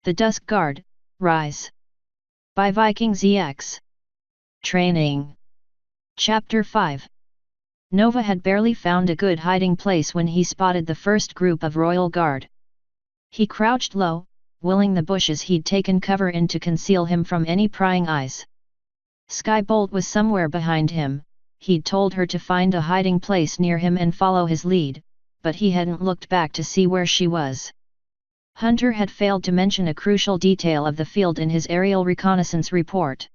The Dusk Guard, Rise. By Viking ZX. Training. Chapter 5. Nova had barely found a good hiding place when he spotted the first group of Royal Guard. He crouched low, willing the bushes he'd taken cover in to conceal him from any prying eyes. Skybolt was somewhere behind him. He'd told her to find a hiding place near him and follow his lead, but he hadn't looked back to see where she was. Hunter had failed to mention a crucial detail of the field in his aerial reconnaissance report.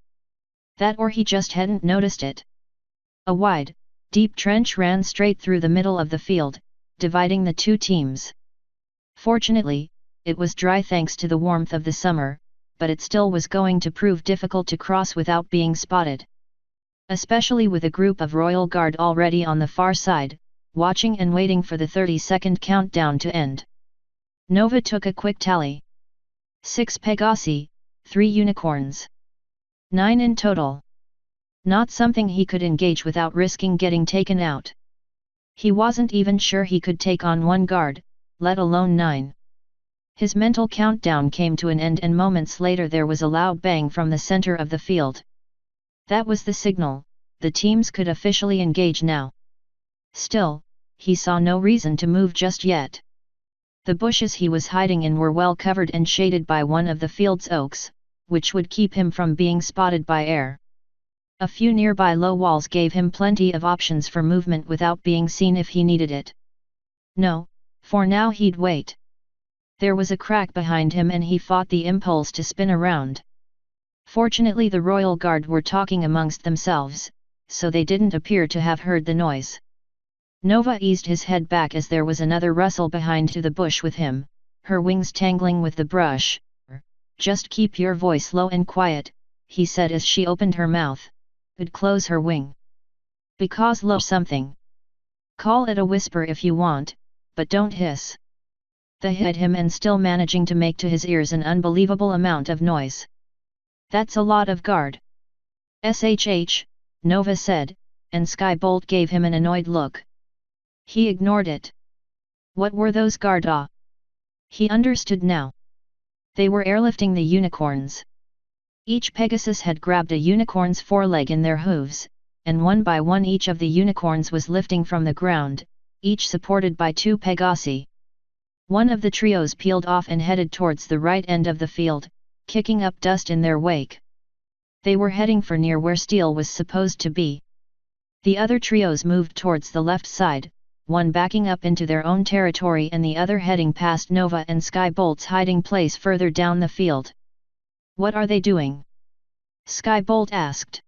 That or he just hadn't noticed it. A wide, deep trench ran straight through the middle of the field, dividing the two teams. Fortunately, it was dry thanks to the warmth of the summer, but it still was going to prove difficult to cross without being spotted. Especially with a group of Royal Guard already on the far side, watching and waiting for the 30-second countdown to end. Nova took a quick tally. 6 Pegasi, 3 unicorns. 9 in total. Not something he could engage without risking getting taken out. He wasn't even sure he could take on one guard, let alone 9. His mental countdown came to an end and moments later there was a loud bang from the center of the field. That was the signal, the teams could officially engage now. Still, he saw no reason to move just yet. The bushes he was hiding in were well covered and shaded by one of the field's oaks, which would keep him from being spotted by air. A few nearby low walls gave him plenty of options for movement without being seen if he needed it. No, for now he'd wait. There was a crack behind him and he fought the impulse to spin around. Fortunately the Royal Guard were talking amongst themselves, so they didn't appear to have heard the noise. Nova eased his head back as there was another rustle behind to the bush with him, her wings tangling with the brush. "Just keep your voice low and quiet," he said as she opened her mouth. "Could close her wing. Because low something. Call it a whisper if you want, but don't hiss." The hit him and still managing to make to his ears an unbelievable amount of noise. "That's a lot of guard." "SHH," Nova said, and Skybolt gave him an annoyed look. He ignored it. What were those guard? He understood now. They were airlifting the unicorns. Each Pegasus had grabbed a unicorn's foreleg in their hooves, and one by one each of the unicorns was lifting from the ground, each supported by 2 Pegasi. One of the trios peeled off and headed towards the right end of the field, kicking up dust in their wake. They were heading for near where Steel was supposed to be. The other trios moved towards the left side, one backing up into their own territory and the other heading past Nova and Skybolt's hiding place further down the field. "What are they doing?" Skybolt asked.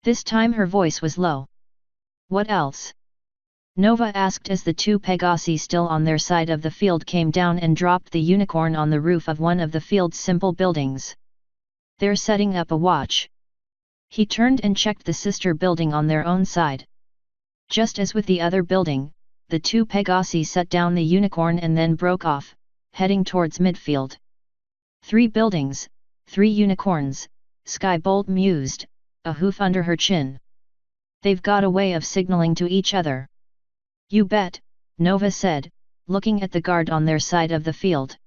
This time her voice was low. "What else?" Nova asked as the 2 Pegasi still on their side of the field came down and dropped the unicorn on the roof of one of the field's simple buildings. "They're setting up a watch." He turned and checked the sister building on their own side. Just as with the other building, the 2 Pegasi set down the unicorn and then broke off, heading towards midfield. 3 buildings, 3 unicorns, Skybolt mused, a hoof under her chin. "They've got a way of signaling to each other." "You bet," Nova said, looking at the guard on their side of the field.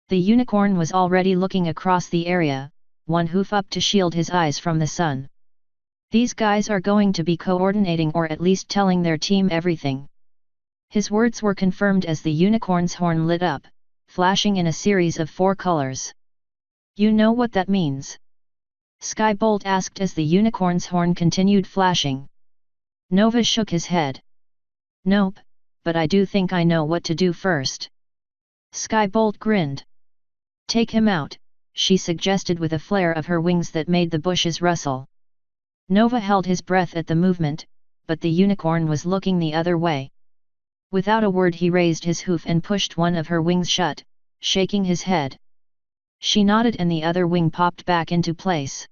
The unicorn was already looking across the area, one hoof up to shield his eyes from the sun. "These guys are going to be coordinating or at least telling their team everything." His words were confirmed as the unicorn's horn lit up, flashing in a series of 4 colors. "You know what that means?" Skybolt asked as the unicorn's horn continued flashing. Nova shook his head. "Nope, but I do think I know what to do first." Skybolt grinned. "Take him out," she suggested with a flare of her wings that made the bushes rustle. Nova held his breath at the movement, but the unicorn was looking the other way. Without a word he raised his hoof and pushed one of her wings shut, shaking his head. She nodded and the other wing popped back into place.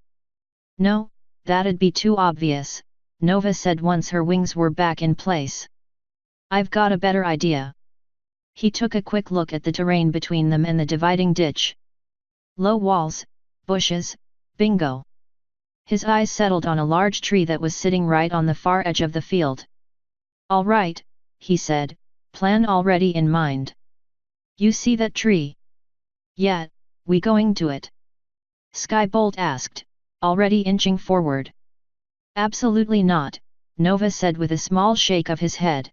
"No, that'd be too obvious," Nova said once her wings were back in place. "I've got a better idea." He took a quick look at the terrain between them and the dividing ditch. Low walls, bushes, bingo. His eyes settled on a large tree that was sitting right on the far edge of the field. "All right," he said, "plan already in mind." "You see that tree?" "Yeah, We going to it? Skybolt asked, already inching forward. Absolutely not, Nova said with a small shake of his head.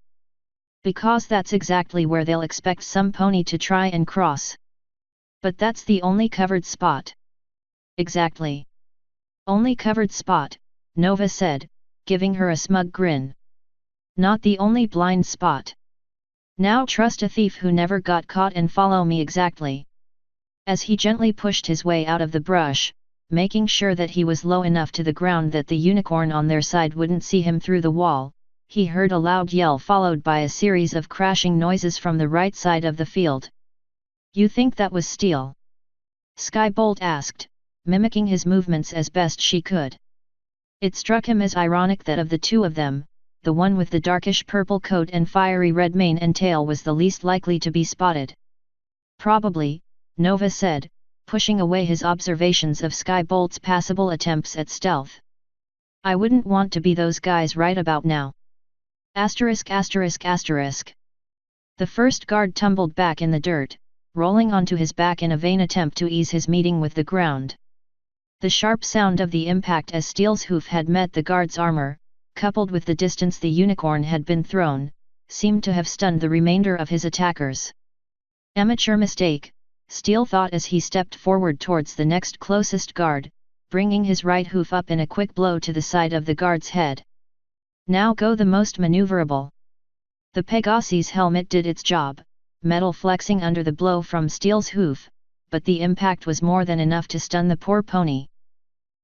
Because that's exactly where they'll expect some pony to try and cross. But that's the only covered spot. Exactly. Only covered spot, Nova said, giving her a smug grin. Not the only blind spot. Now trust a thief who never got caught and follow me exactly. As he gently pushed his way out of the brush, making sure that he was low enough to the ground that the unicorn on their side wouldn't see him through the wall, he heard a loud yell followed by a series of crashing noises from the right side of the field. You think that was Steel? Skybolt asked, mimicking his movements as best she could. It struck him as ironic that of the two of them, the one with the darkish purple coat and fiery red mane and tail was the least likely to be spotted. Probably, Nova said, pushing away his observations of Skybolt's passable attempts at stealth. I wouldn't want to be those guys right about now. Asterisk asterisk asterisk. The first guard tumbled back in the dirt, rolling onto his back in a vain attempt to ease his meeting with the ground. The sharp sound of the impact as Steel's hoof had met the guard's armor, coupled with the distance the unicorn had been thrown, seemed to have stunned the remainder of his attackers. Amateur mistake, Steel thought as he stepped forward towards the next closest guard, bringing his right hoof up in a quick blow to the side of the guard's head. Now go the most maneuverable. The Pegasi's helmet did its job, metal flexing under the blow from Steel's hoof, but the impact was more than enough to stun the poor pony.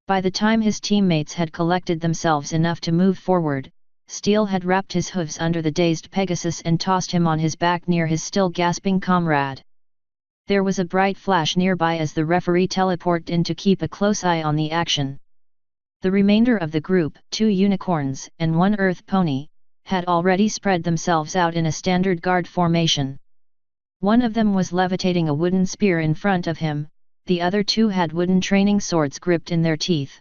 By the time his teammates had collected themselves enough to move forward, Steel had wrapped his hooves under the dazed Pegasus and tossed him on his back near his still gasping comrade. There was a bright flash nearby as the referee teleported in to keep a close eye on the action. The remainder of the group, 2 unicorns and 1 earth pony, had already spread themselves out in a standard guard formation. One of them was levitating a wooden spear in front of him, the other 2 had wooden training swords gripped in their teeth.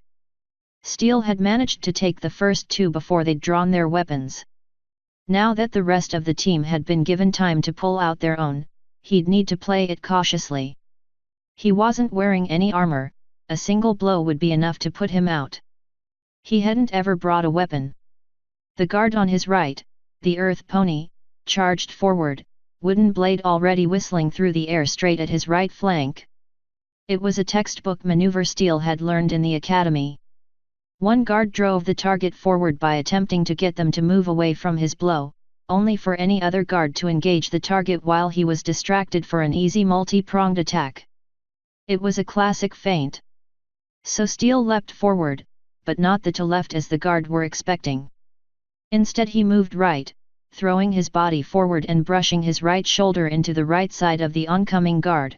Steel had managed to take the first 2 before they'd drawn their weapons. Now that the rest of the team had been given time to pull out their own, he'd need to play it cautiously. He wasn't wearing any armor, a single blow would be enough to put him out. He hadn't ever brought a weapon. The guard on his right, the earth pony, charged forward, wooden blade already whistling through the air straight at his right flank. It was a textbook maneuver Steel had learned in the academy. One guard drove the target forward by attempting to get them to move away from his blow, only for any other guard to engage the target while he was distracted for an easy multi-pronged attack. It was a classic feint. So Steel leapt forward, but not the to left as the guard were expecting. Instead he moved right, throwing his body forward and brushing his right shoulder into the right side of the oncoming guard.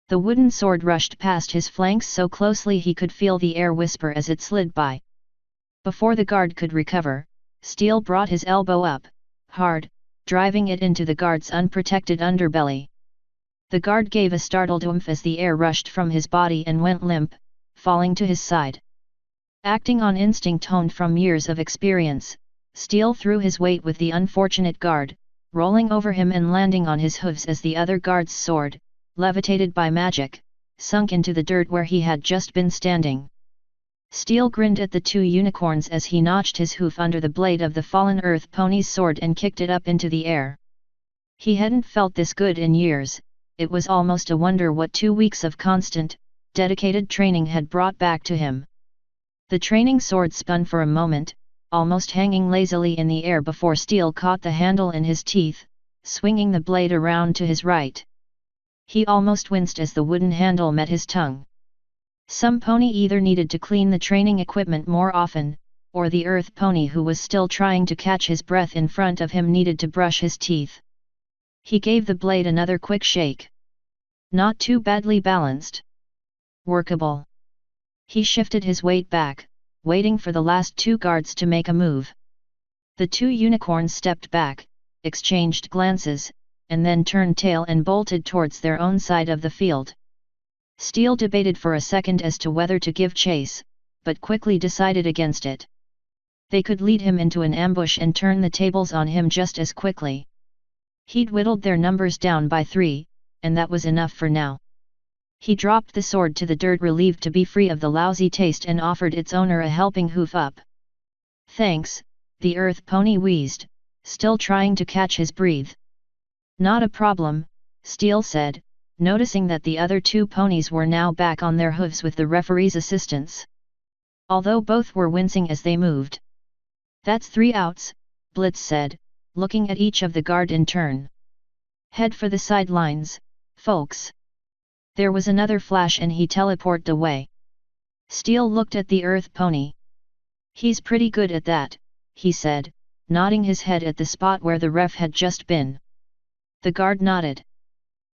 The wooden sword rushed past his flanks so closely he could feel the air whisper as it slid by. Before the guard could recover, Steel brought his elbow up, hard, driving it into the guard's unprotected underbelly. The guard gave a startled oomph as the air rushed from his body and went limp, falling to his side. Acting on instinct honed from years of experience, Steel threw his weight with the unfortunate guard, rolling over him and landing on his hooves as the other guard's sword, levitated by magic, sunk into the dirt where he had just been standing. Steel grinned at the 2 unicorns as he notched his hoof under the blade of the fallen earth pony's sword and kicked it up into the air. He hadn't felt this good in years, it was almost a wonder what 2 weeks of constant, dedicated training had brought back to him. The training sword spun for a moment, almost hanging lazily in the air before Steel caught the handle in his teeth, swinging the blade around to his right. He almost winced as the wooden handle met his tongue. Some pony either needed to clean the training equipment more often, or the earth pony who was still trying to catch his breath in front of him needed to brush his teeth. He gave the blade another quick shake. Not too badly balanced. Workable. He shifted his weight back, waiting for the last 2 guards to make a move. The 2 unicorns stepped back, exchanged glances, and then turned tail and bolted towards their own side of the field. Steel debated for a second as to whether to give chase, but quickly decided against it. They could lead him into an ambush and turn the tables on him just as quickly. He'd whittled their numbers down by 3, and that was enough for now. He dropped the sword to the dirt, relieved to be free of the lousy taste, and offered its owner a helping hoof up. "Thanks," the earth pony wheezed, still trying to catch his breath. "Not a problem," Steel said, noticing that the other two ponies were now back on their hooves with the referee's assistance. Although both were wincing as they moved. "That's 3 outs," Blitz said, looking at each of the guard in turn. "Head for the sidelines, folks." There was another flash and he teleported away. Steel looked at the earth pony. "He's pretty good at that," he said, nodding his head at the spot where the ref had just been. The guard nodded.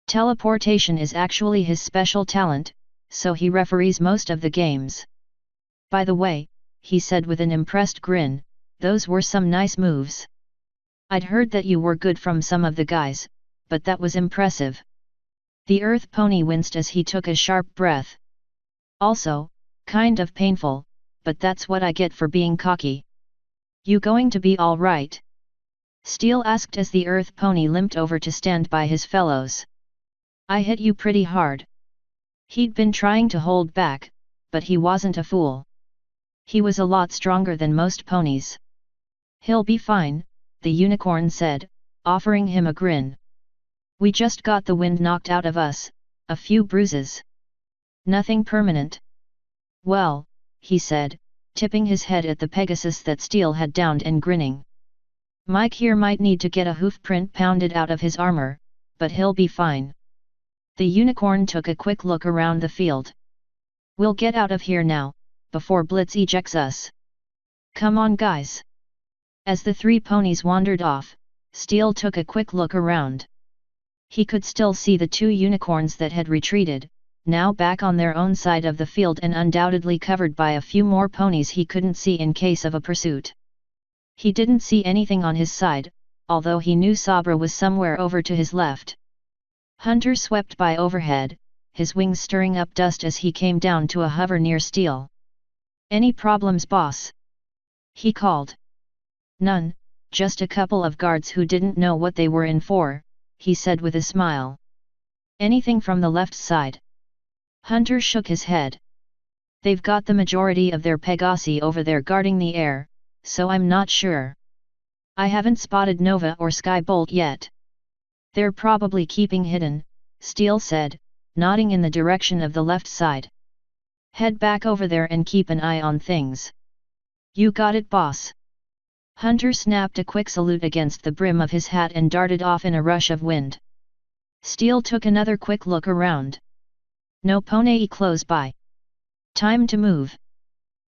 Teleportation is actually his special talent, so he referees most of the games. "By the way," he said with an impressed grin, "those were some nice moves. I'd heard that you were good from some of the guys, but that was impressive." The earth pony winced as he took a sharp breath. "Also, kind of painful, but that's what I get for being cocky." "You going to be all right?" Steel asked as the earth pony limped over to stand by his fellows. "I hit you pretty hard." He'd been trying to hold back, but he wasn't a fool. He was a lot stronger than most ponies. "He'll be fine," the unicorn said, offering him a grin. "We just got the wind knocked out of us, a few bruises. Nothing permanent." "Well," he said, tipping his head at the Pegasus that Steel had downed and grinning. "Mike here might need to get a hoof print pounded out of his armor, but he'll be fine." The unicorn took a quick look around the field. "We'll get out of here now, before Blitz ejects us. Come on guys." As the 3 ponies wandered off, Steel took a quick look around. He could still see the 2 unicorns that had retreated, now back on their own side of the field and undoubtedly covered by a few more ponies he couldn't see in case of a pursuit. He didn't see anything on his side, although he knew Sabra was somewhere over to his left. Hunter swept by overhead, his wings stirring up dust as he came down to a hover near Steel. "Any problems, boss?" he called. "None, just a couple of guards who didn't know what they were in for," he said with a smile. "Anything from the left side?" Hunter shook his head. "They've got the majority of their Pegasi over there guarding the air, so I'm not sure. I haven't spotted Nova or Skybolt yet." "They're probably keeping hidden," Steel said, nodding in the direction of the left side. "Head back over there and keep an eye on things." "You got it, boss." Hunter snapped a quick salute against the brim of his hat and darted off in a rush of wind. Steel took another quick look around. No pony close by. Time to move.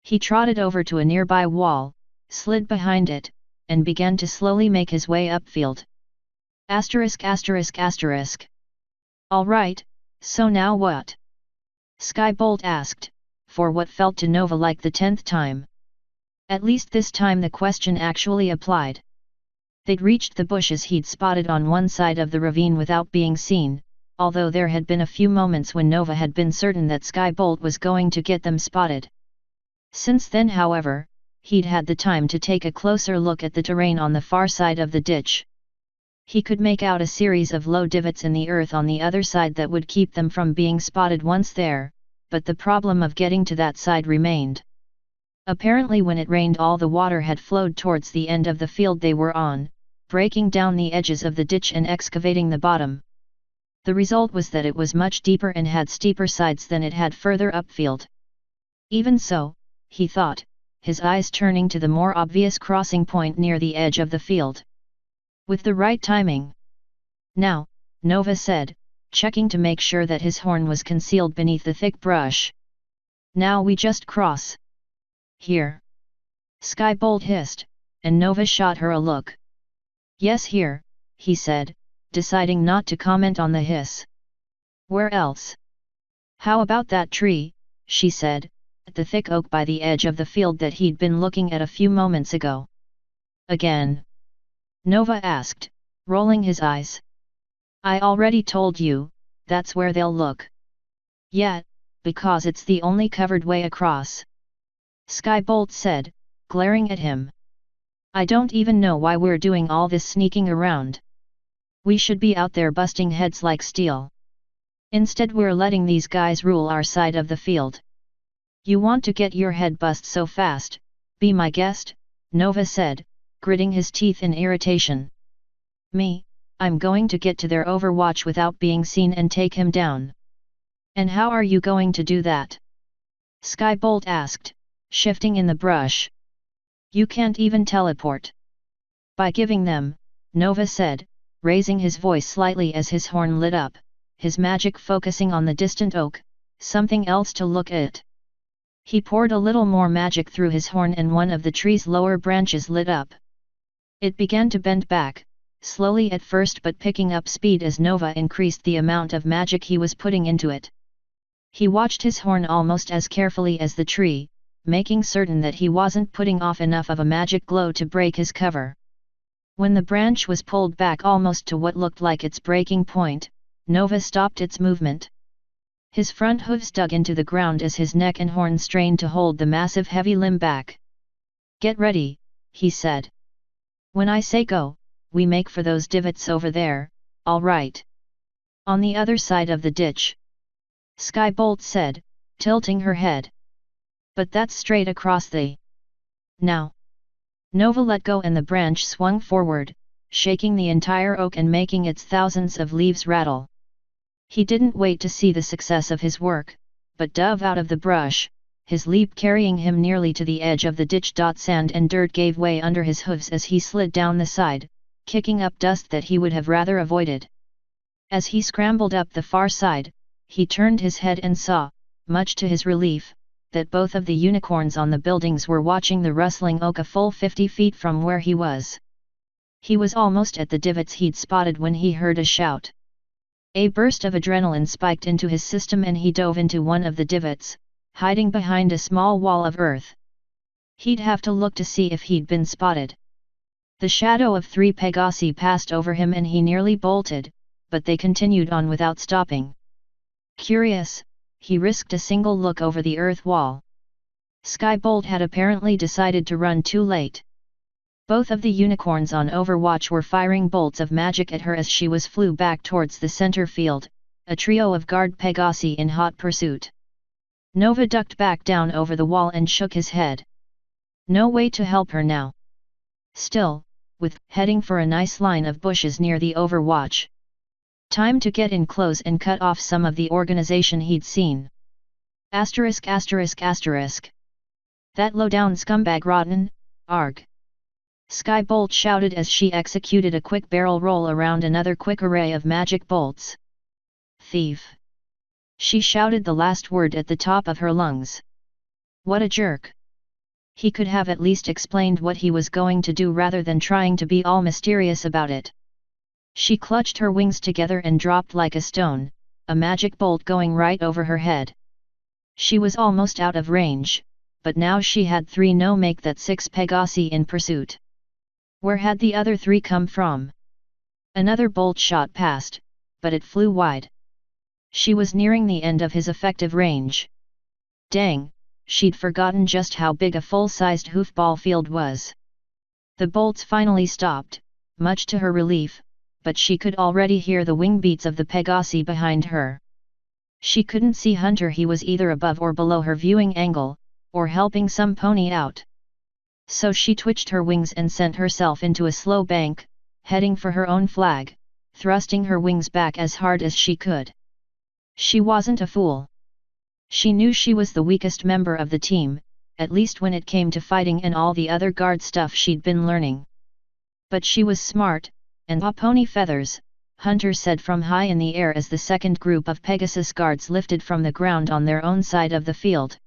He trotted over to a nearby wall, slid behind it, and began to slowly make his way upfield. Asterisk asterisk asterisk. "All right, so now what?" Skybolt asked, for what felt to Nova like the 10th time. At least this time the question actually applied. They'd reached the bushes he'd spotted on one side of the ravine without being seen, although there had been a few moments when Nova had been certain that Skybolt was going to get them spotted. Since then, however, he'd had the time to take a closer look at the terrain on the far side of the ditch. He could make out a series of low divots in the earth on the other side that would keep them from being spotted once there, but the problem of getting to that side remained. Apparently when it rained, all the water had flowed towards the end of the field they were on, breaking down the edges of the ditch and excavating the bottom. The result was that it was much deeper and had steeper sides than it had further upfield. Even so, he thought, his eyes turning to the more obvious crossing point near the edge of the field. With the right timing. "Now," Nova said, checking to make sure that his horn was concealed beneath the thick brush. "Now we just cross." "Here." Skybolt hissed, and Nova shot her a look. "Yes, here," he said, deciding not to comment on the hiss. "Where else?" "How about that tree?" she said, at the thick oak by the edge of the field that he'd been looking at a few moments ago. "Again?" Nova asked, rolling his eyes. "I already told you, that's where they'll look." "Yeah, because it's the only covered way across." Skybolt said, glaring at him. "I don't even know why we're doing all this sneaking around. We should be out there busting heads like Steel." Instead we're letting these guys rule our side of the field. You want to get your head bust so fast, be my guest, Nova said, gritting his teeth in irritation. Me, I'm going to get to their overwatch without being seen and take him down. And how are you going to do that? Skybolt asked, shifting in the brush. You can't even teleport. By giving them, Nova said, raising his voice slightly as his horn lit up, his magic focusing on the distant oak, something else to look at. He poured a little more magic through his horn and one of the tree's lower branches lit up. It began to bend back, slowly at first but picking up speed as Nova increased the amount of magic he was putting into it. He watched his horn almost as carefully as the tree, making certain that he wasn't putting off enough of a magic glow to break his cover. When the branch was pulled back almost to what looked like its breaking point, Nova stopped its movement. His front hooves dug into the ground as his neck and horn strained to hold the massive heavy limb back. Get ready, he said. When I say go, we make for those divots over there, all right. On the other side of the ditch. Skybolt said, tilting her head. But that's straight across the... Now. Nova let go and the branch swung forward, shaking the entire oak and making its thousands of leaves rattle. He didn't wait to see the success of his work, but dove out of the brush, his leap carrying him nearly to the edge of the ditch. Sand and dirt gave way under his hooves as he slid down the side, kicking up dust that he would have rather avoided. As he scrambled up the far side, he turned his head and saw, much to his relief, that both of the unicorns on the buildings were watching the rustling oak a full 50 feet from where he was. He was almost at the divots he'd spotted when he heard a shout. A burst of adrenaline spiked into his system and he dove into one of the divots, hiding behind a small wall of earth. He'd have to look to see if he'd been spotted. The shadow of 3 Pegasi passed over him and he nearly bolted, but they continued on without stopping. Curious, he risked a single look over the earth wall. Skybolt had apparently decided to run too late. Both of the unicorns on Overwatch were firing bolts of magic at her as she flew back towards the center field, a trio of guard Pegasi in hot pursuit. Nova ducked back down over the wall and shook his head. No way to help her now. Still, with heading for a nice line of bushes near the Overwatch. Time to get in close and cut off some of the organization he'd seen. Asterisk. That low-down scumbag rotten, arg. Skybolt shouted as she executed a quick barrel roll around another quick array of magic bolts. Thief. She shouted the last word at the top of her lungs. What a jerk. He could have at least explained what he was going to do rather than trying to be all mysterious about it. She clutched her wings together and dropped like a stone, a magic bolt going right over her head. She was almost out of range, but now she had 3 no make that 6 Pegasi in pursuit. Where had the other 3 come from? Another bolt shot past, but it flew wide. She was nearing the end of his effective range. Dang, she'd forgotten just how big a full-sized hoofball field was. The bolts finally stopped, much to her relief, but she could already hear the wing beats of the Pegasi behind her. She couldn't see Hunter. He was either above or below her viewing angle, or helping some pony out. So she twitched her wings and sent herself into a slow bank, heading for her own flag, thrusting her wings back as hard as she could. She wasn't a fool. She knew she was the weakest member of the team, at least when it came to fighting and all the other guard stuff she'd been learning. But she was smart, and pony feathers, Hunter said from high in the air as the second group of Pegasus guards lifted from the ground on their own side of the field.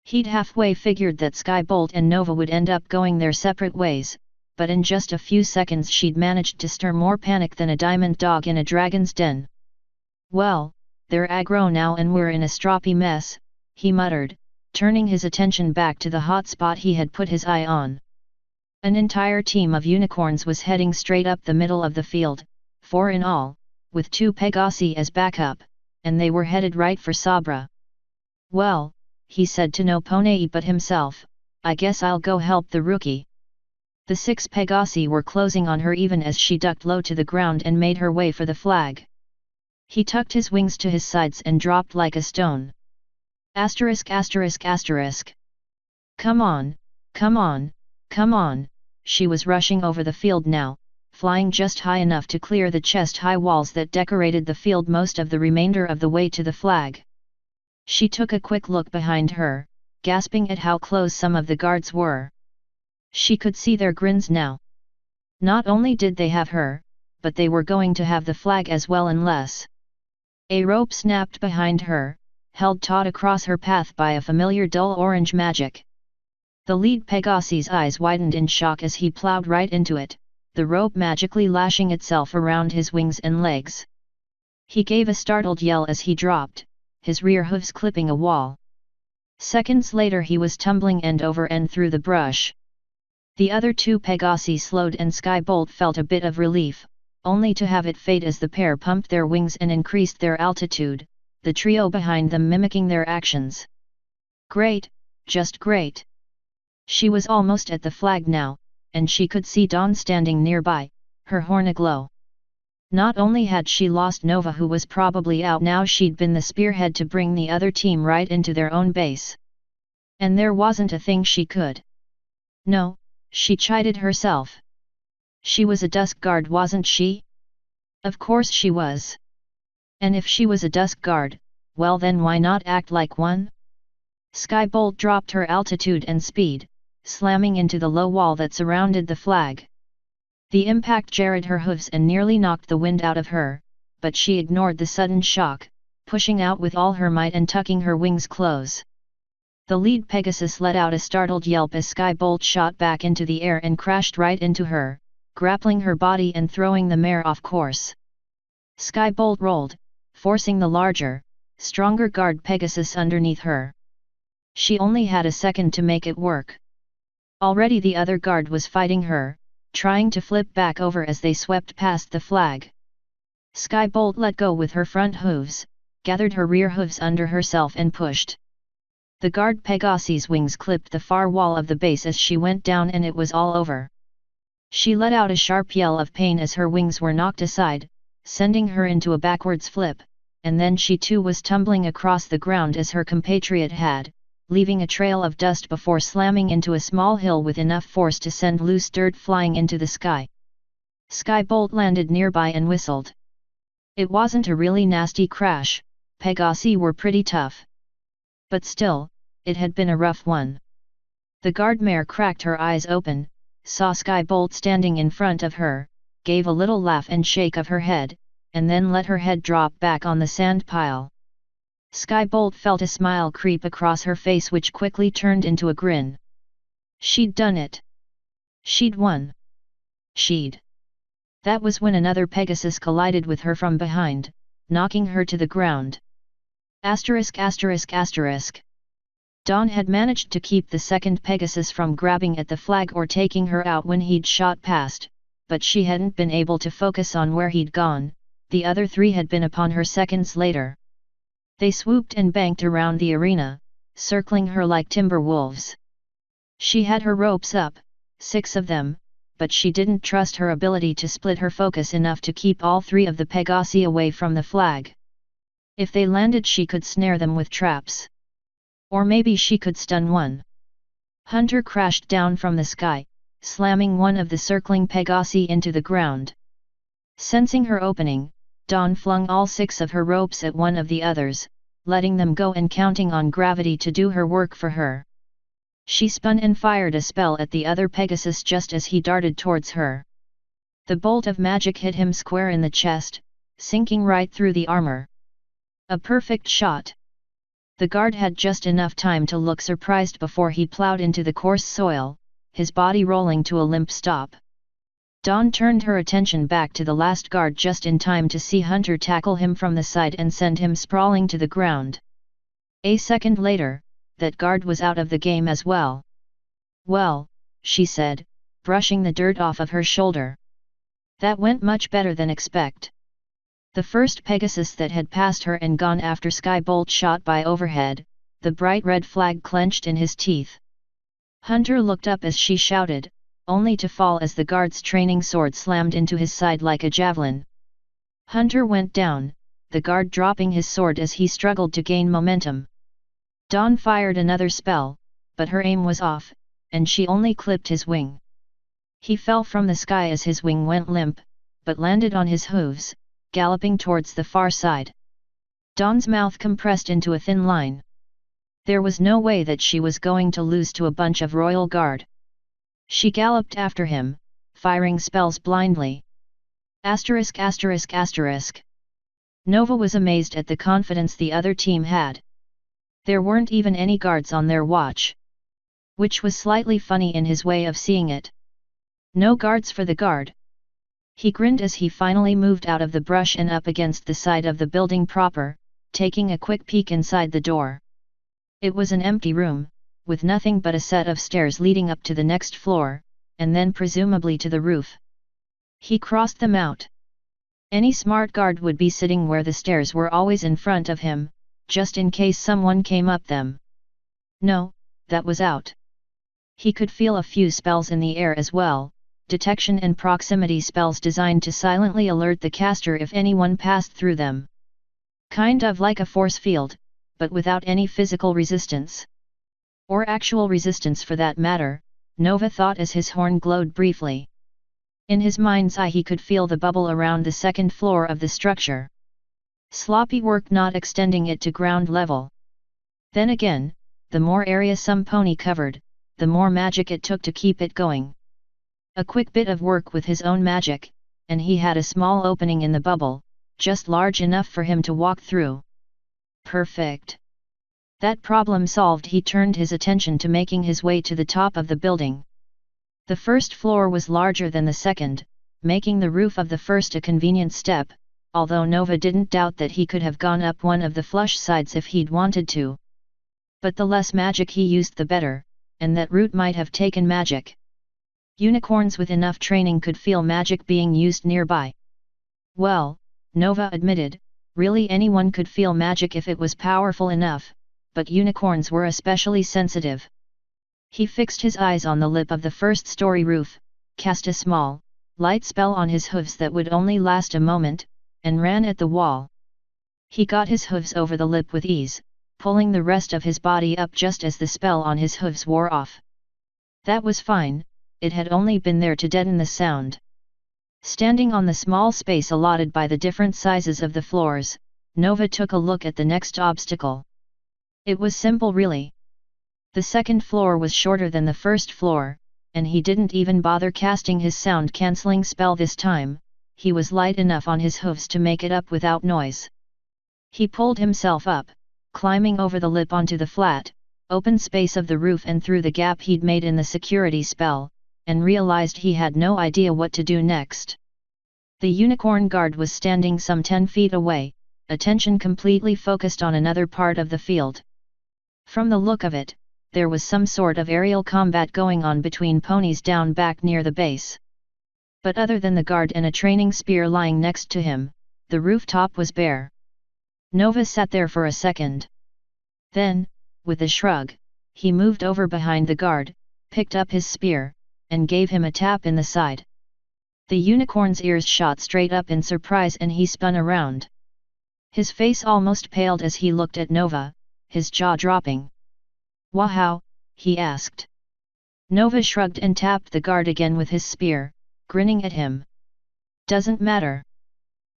He'd halfway figured that Skybolt and Nova would end up going their separate ways, but in just a few seconds she'd managed to stir more panic than a diamond dog in a dragon's den. Well, they're aggro now and we're in a stroppy mess, he muttered, turning his attention back to the hot spot he had put his eye on. An entire team of unicorns was heading straight up the middle of the field, 4 in all, with 2 Pegasi as backup, and they were headed right for Sabra. Well, he said to no pony but himself, I guess I'll go help the rookie. The 6 Pegasi were closing on her even as she ducked low to the ground and made her way for the flag. He tucked his wings to his sides and dropped like a stone. Asterisk asterisk asterisk. Come on, come on, come on, she was rushing over the field now, flying just high enough to clear the chest-high walls that decorated the field most of the remainder of the way to the flag. She took a quick look behind her, gasping at how close some of the guards were. She could see their grins now. Not only did they have her, but they were going to have the flag as well unless. A rope snapped behind her, held taut across her path by a familiar dull orange magic. The lead Pegasi's eyes widened in shock as he plowed right into it, the rope magically lashing itself around his wings and legs. He gave a startled yell as he dropped, his rear hooves clipping a wall. Seconds later he was tumbling end over end through the brush. The other two Pegasi slowed and Skybolt felt a bit of relief, only to have it fade as the pair pumped their wings and increased their altitude, the trio behind them mimicking their actions. Great, just great. She was almost at the flag now, and she could see Dawn standing nearby, her horn aglow. Not only had she lost Nova who was probably out now, she'd been the spearhead to bring the other team right into their own base. And there wasn't a thing she could. No, she chided herself. She was a Dusk guard, wasn't she? Of course she was. And if she was a Dusk guard, well then why not act like one? Skybolt dropped her altitude and speed, slamming into the low wall that surrounded the flag. The impact jarred her hooves and nearly knocked the wind out of her, but she ignored the sudden shock, pushing out with all her might and tucking her wings close. The lead Pegasus let out a startled yelp as Skybolt shot back into the air and crashed right into her, grappling her body and throwing the mare off course. Skybolt rolled, forcing the larger, stronger guard Pegasus underneath her. She only had a second to make it work. Already the other guard was fighting her, trying to flip back over as they swept past the flag. Skybolt let go with her front hooves, gathered her rear hooves under herself and pushed. The guard Pegasi's wings clipped the far wall of the base as she went down and it was all over. She let out a sharp yell of pain as her wings were knocked aside, sending her into a backwards flip, and then she too was tumbling across the ground as her compatriot had, leaving a trail of dust before slamming into a small hill with enough force to send loose dirt flying into the sky. Skybolt landed nearby and whistled. It wasn't a really nasty crash, Pegasi were pretty tough. But still, it had been a rough one. The guard mare cracked her eyes open, saw Skybolt standing in front of her, gave a little laugh and shake of her head, and then let her head drop back on the sand pile. Skybolt felt a smile creep across her face which quickly turned into a grin. She'd done it. She'd won. She'd. That was when another Pegasus collided with her from behind, knocking her to the ground. Asterisk asterisk asterisk. Dawn had managed to keep the second Pegasus from grabbing at the flag or taking her out when he'd shot past, but she hadn't been able to focus on where he'd gone. The other three had been upon her seconds later. They swooped and banked around the arena, circling her like timber wolves. She had her ropes up, 6 of them, but she didn't trust her ability to split her focus enough to keep all 3 of the Pegasi away from the flag. If they landed she could snare them with traps. Or maybe she could stun one. Hunter crashed down from the sky, slamming one of the circling Pegasi into the ground. Sensing her opening, Dawn flung all 6 of her ropes at one of the others, letting them go and counting on gravity to do her work for her. She spun and fired a spell at the other Pegasus just as he darted towards her. The bolt of magic hit him square in the chest, sinking right through the armor. A perfect shot. The guard had just enough time to look surprised before he plowed into the coarse soil, his body rolling to a limp stop. Dawn turned her attention back to the last guard just in time to see Hunter tackle him from the side and send him sprawling to the ground. A second later, that guard was out of the game as well. Well, she said, brushing the dirt off of her shoulder. That went much better than expect. The first Pegasus that had passed her and gone after Skybolt shot by overhead, the bright red flag clenched in his teeth. Hunter looked up as she shouted, only to fall as the guard's training sword slammed into his side like a javelin. Hunter went down, the guard dropping his sword as he struggled to gain momentum. Dawn fired another spell, but her aim was off, and she only clipped his wing. He fell from the sky as his wing went limp, but landed on his hooves, galloping towards the far side. Dawn's mouth compressed into a thin line. There was no way that she was going to lose to a bunch of royal guard. She galloped after him, firing spells blindly. *******. Nova was amazed at the confidence the other team had. There weren't even any guards on their watch. Which was slightly funny in his way of seeing it. No guards for the guard. He grinned as he finally moved out of the brush and up against the side of the building proper, taking a quick peek inside the door. It was an empty room, with nothing but a set of stairs leading up to the next floor, and then presumably to the roof. He crossed them out. Any smart guard would be sitting where the stairs were always in front of him, just in case someone came up them. No, that was out. He could feel a few spells in the air as well, detection and proximity spells designed to silently alert the caster if anyone passed through them. Kind of like a force field, but without any physical resistance. Or actual resistance for that matter, Nova thought as his horn glowed briefly. In his mind's eye he could feel the bubble around the second floor of the structure. Sloppy work not extending it to ground level. Then again, the more area some pony covered, the more magic it took to keep it going. A quick bit of work with his own magic, and he had a small opening in the bubble, just large enough for him to walk through. Perfect. That problem solved, he turned his attention to making his way to the top of the building. The first floor was larger than the second, making the roof of the first a convenient step, although Nova didn't doubt that he could have gone up one of the flush sides if he'd wanted to. But the less magic he used the better, and that route might have taken magic. Unicorns with enough training could feel magic being used nearby. Well, Nova admitted, really anyone could feel magic if it was powerful enough, but unicorns were especially sensitive. He fixed his eyes on the lip of the first-story roof, cast a small, light spell on his hooves that would only last a moment, and ran at the wall. He got his hooves over the lip with ease, pulling the rest of his body up just as the spell on his hooves wore off. That was fine, it had only been there to deaden the sound. Standing on the small space allotted by the different sizes of the floors, Nova took a look at the next obstacle. It was simple really. The second floor was shorter than the first floor, and he didn't even bother casting his sound-cancelling spell this time. He was light enough on his hooves to make it up without noise. He pulled himself up, climbing over the lip onto the flat, open space of the roof and through the gap he'd made in the security spell, and realized he had no idea what to do next. The unicorn guard was standing some 10 feet away, attention completely focused on another part of the field. From the look of it, there was some sort of aerial combat going on between ponies down back near the base. But other than the guard and a training spear lying next to him, the rooftop was bare. Nova sat there for a second. Then, with a shrug, he moved over behind the guard, picked up his spear, and gave him a tap in the side. The unicorn's ears shot straight up in surprise and he spun around. His face almost paled as he looked at Nova, his jaw dropping. "Wow?" he asked. Nova shrugged and tapped the guard again with his spear, grinning at him. "Doesn't matter.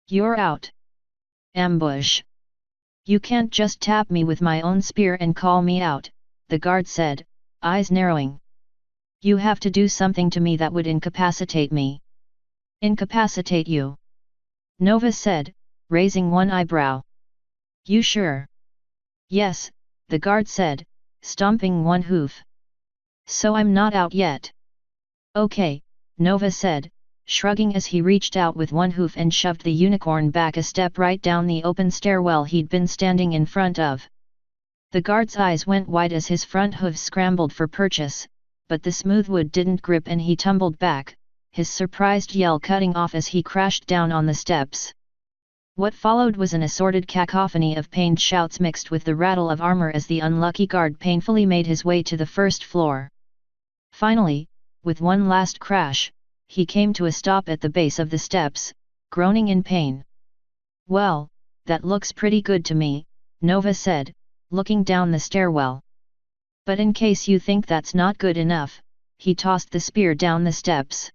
You're out." "Ambush. You can't just tap me with my own spear and call me out," the guard said, eyes narrowing. "You have to do something to me that would incapacitate me." "Incapacitate you?" Nova said, raising one eyebrow. "You sure?" "Yes," the guard said, stomping one hoof. "So I'm not out yet." "Okay," Nova said, shrugging as he reached out with one hoof and shoved the unicorn back a step right down the open stairwell he'd been standing in front of. The guard's eyes went wide as his front hooves scrambled for purchase, but the smooth wood didn't grip and he tumbled back, his surprised yell cutting off as he crashed down on the steps. What followed was an assorted cacophony of pained shouts mixed with the rattle of armor as the unlucky guard painfully made his way to the first floor. Finally, with one last crash, he came to a stop at the base of the steps, groaning in pain. "Well, "That looks pretty good to me," Nova said, looking down the stairwell. "But in case you think that's not good enough," he tossed the spear down the steps.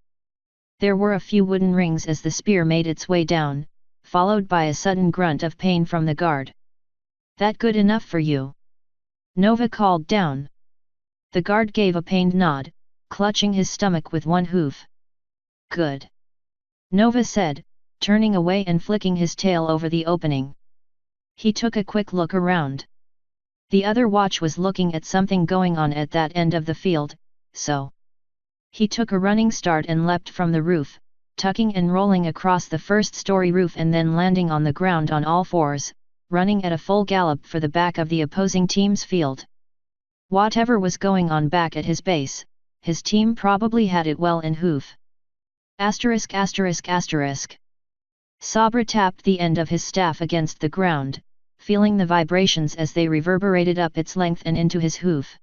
There were a few wooden rings as the spear made its way down, followed by a sudden grunt of pain from the guard. "That good enough for you?" Nova called down. The guard gave a pained nod, clutching his stomach with one hoof. "Good," Nova said, turning away and flicking his tail over the opening. He took a quick look around. The other watch was looking at something going on at that end of the field, so he took a running start and leapt from the roof, tucking and rolling across the first-story roof and then landing on the ground on all fours, running at a full gallop for the back of the opposing team's field. Whatever was going on back at his base, his team probably had it well in hoof. Asterisk asterisk asterisk. Sabra tapped the end of his staff against the ground, feeling the vibrations as they reverberated up its length and into his hoof.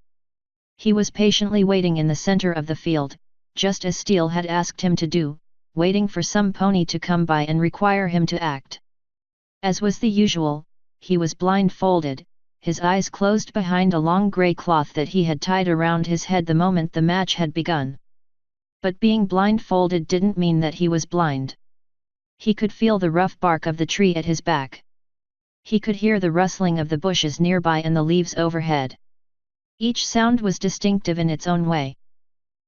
He was patiently waiting in the center of the field, just as Steel had asked him to do, waiting for some pony to come by and require him to act. As was the usual, he was blindfolded, his eyes closed behind a long grey cloth that he had tied around his head the moment the match had begun. But being blindfolded didn't mean that he was blind. He could feel the rough bark of the tree at his back. He could hear the rustling of the bushes nearby and the leaves overhead. Each sound was distinctive in its own way.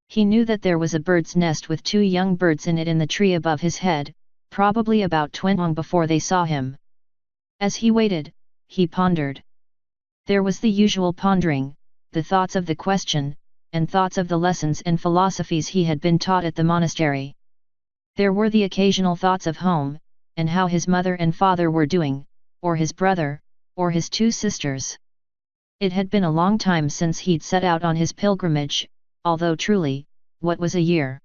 He knew that there was a bird's nest with 2 young birds in it in the tree above his head, probably about 20 long before they saw him. As he waited, he pondered. There was the usual pondering, the thoughts of the question, and thoughts of the lessons and philosophies he had been taught at the monastery. There were the occasional thoughts of home, and how his mother and father were doing, or his brother, or his 2 sisters. It had been a long time since he'd set out on his pilgrimage, although truly, what was a year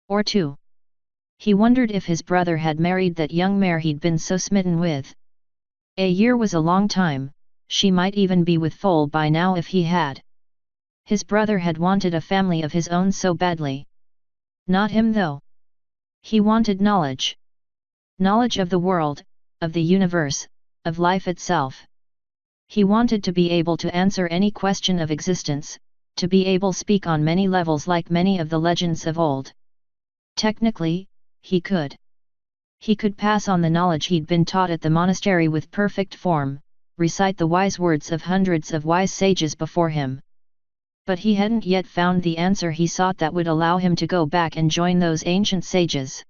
or 2? He wondered if his brother had married that young mare he'd been so smitten with. A year was a long time, she might even be with foal by now if he had. His brother had wanted a family of his own so badly. Not him though. He wanted knowledge. Knowledge of the world, of the universe, of life itself. He wanted to be able to answer any question of existence, to be able to speak on many levels like many of the legends of old. Technically, he could. He could pass on the knowledge he'd been taught at the monastery with perfect form, recite the wise words of hundreds of wise sages before him. But he hadn't yet found the answer he sought that would allow him to go back and join those ancient sages.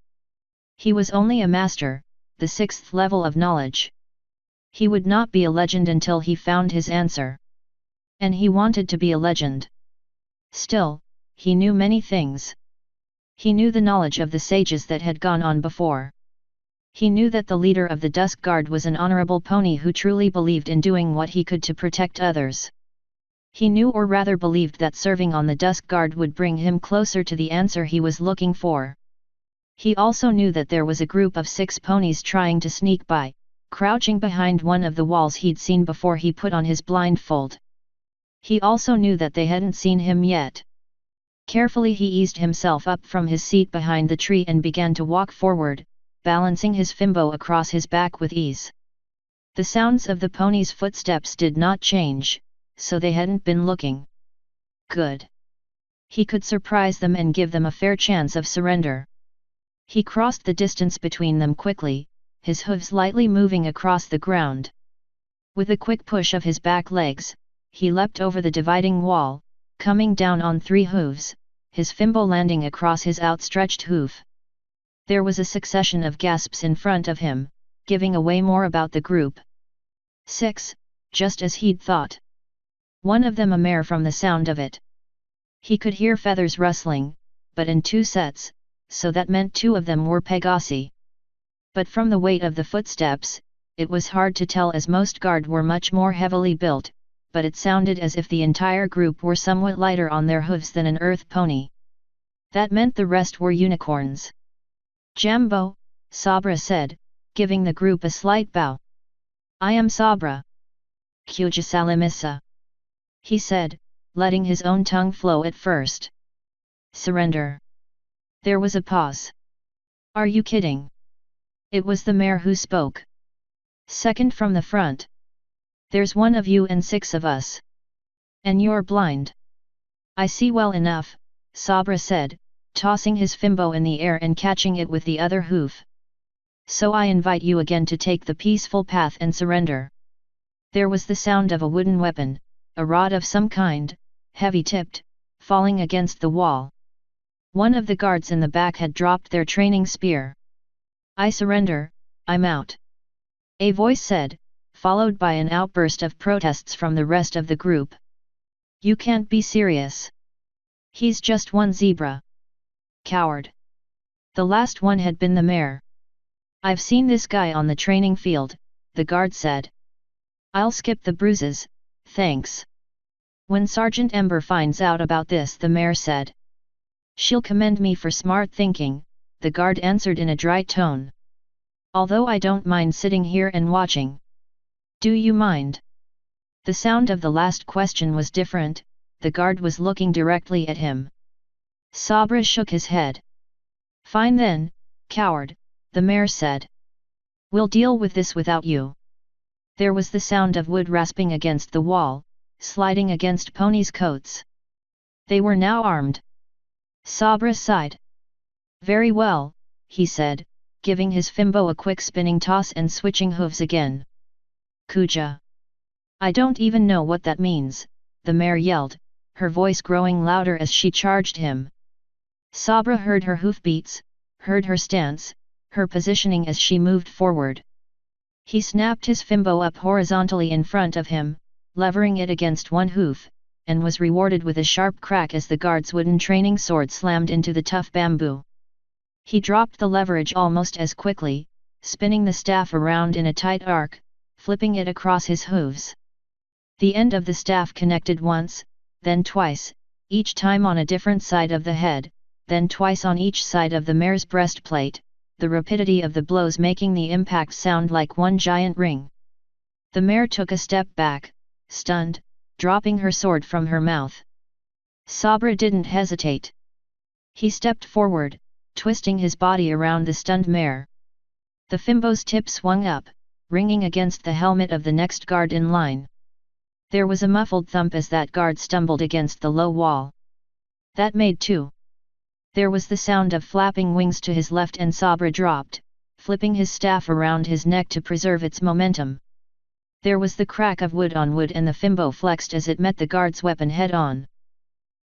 He was only a master, the 6th level of knowledge. He would not be a legend until he found his answer. And he wanted to be a legend. Still, he knew many things. He knew the knowledge of the sages that had gone on before. He knew that the leader of the Dusk Guard was an honorable pony who truly believed in doing what he could to protect others. He knew, or rather believed, that serving on the Dusk Guard would bring him closer to the answer he was looking for. He also knew that there was a group of 6 ponies trying to sneak by, crouching behind one of the walls he'd seen before he put on his blindfold. He also knew that they hadn't seen him yet. Carefully he eased himself up from his seat behind the tree and began to walk forward, balancing his fimbo across his back with ease. The sounds of the pony's footsteps did not change, so they hadn't been looking. Good. He could surprise them and give them a fair chance of surrender. He crossed the distance between them quickly, his hooves lightly moving across the ground. With a quick push of his back legs, he leapt over the dividing wall, coming down on 3 hooves, his fimbo landing across his outstretched hoof. There was a succession of gasps in front of him, giving away more about the group. 6, just as he'd thought. One of them a mare from the sound of it. He could hear feathers rustling, but in 2 sets, so that meant 2 of them were Pegasi. But from the weight of the footsteps, it was hard to tell as most guard were much more heavily built, but it sounded as if the entire group were somewhat lighter on their hooves than an earth pony. That meant the rest were unicorns. Jambo, Sabra said, giving the group a slight bow. I am Sabra. Kujasalimissa. He said, letting his own tongue flow at first. Surrender. There was a pause. Are you kidding? It was the mare who spoke. Second from the front. There's one of you and 6 of us. And you're blind. I see well enough, Sabra said, tossing his fimbo in the air and catching it with the other hoof. So I invite you again to take the peaceful path and surrender. There was the sound of a wooden weapon, a rod of some kind, heavy-tipped, falling against the wall. One of the guards in the back had dropped their training spear. I surrender, I'm out. A voice said, followed by an outburst of protests from the rest of the group. You can't be serious. He's just one zebra. Coward. The last one had been the mayor. I've seen this guy on the training field, the guard said. I'll skip the bruises, thanks. When Sergeant Ember finds out about this, the mayor said. She'll commend me for smart thinking, the guard answered in a dry tone. Although I don't mind sitting here and watching. Do you mind? The sound of the last question was different, the guard was looking directly at him. Sabra shook his head. Fine then, coward, the mayor said. We'll deal with this without you. There was the sound of wood rasping against the wall, sliding against ponies' coats. They were now armed. Sabra sighed. Very well, he said, giving his fimbo a quick spinning toss and switching hooves again. Kuja. I don't even know what that means, the mare yelled, her voice growing louder as she charged him. Sabra heard her hoofbeats, heard her stance, her positioning as she moved forward. He snapped his fimbo up horizontally in front of him, levering it against one hoof, and was rewarded with a sharp crack as the guard's wooden training sword slammed into the tough bamboo. He dropped the leverage almost as quickly, spinning the staff around in a tight arc, flipping it across his hooves. The end of the staff connected once, then twice, each time on a different side of the head, then twice on each side of the mare's breastplate, the rapidity of the blows making the impact sound like one giant ring. The mare took a step back, stunned, dropping her sword from her mouth. Sabra didn't hesitate. He stepped forward, twisting his body around the stunned mare. The fimbo's tip swung up, ringing against the helmet of the next guard in line. There was a muffled thump as that guard stumbled against the low wall. That made 2. There was the sound of flapping wings to his left and Sabra dropped, flipping his staff around his neck to preserve its momentum. There was the crack of wood on wood and the fimbo flexed as it met the guard's weapon head-on.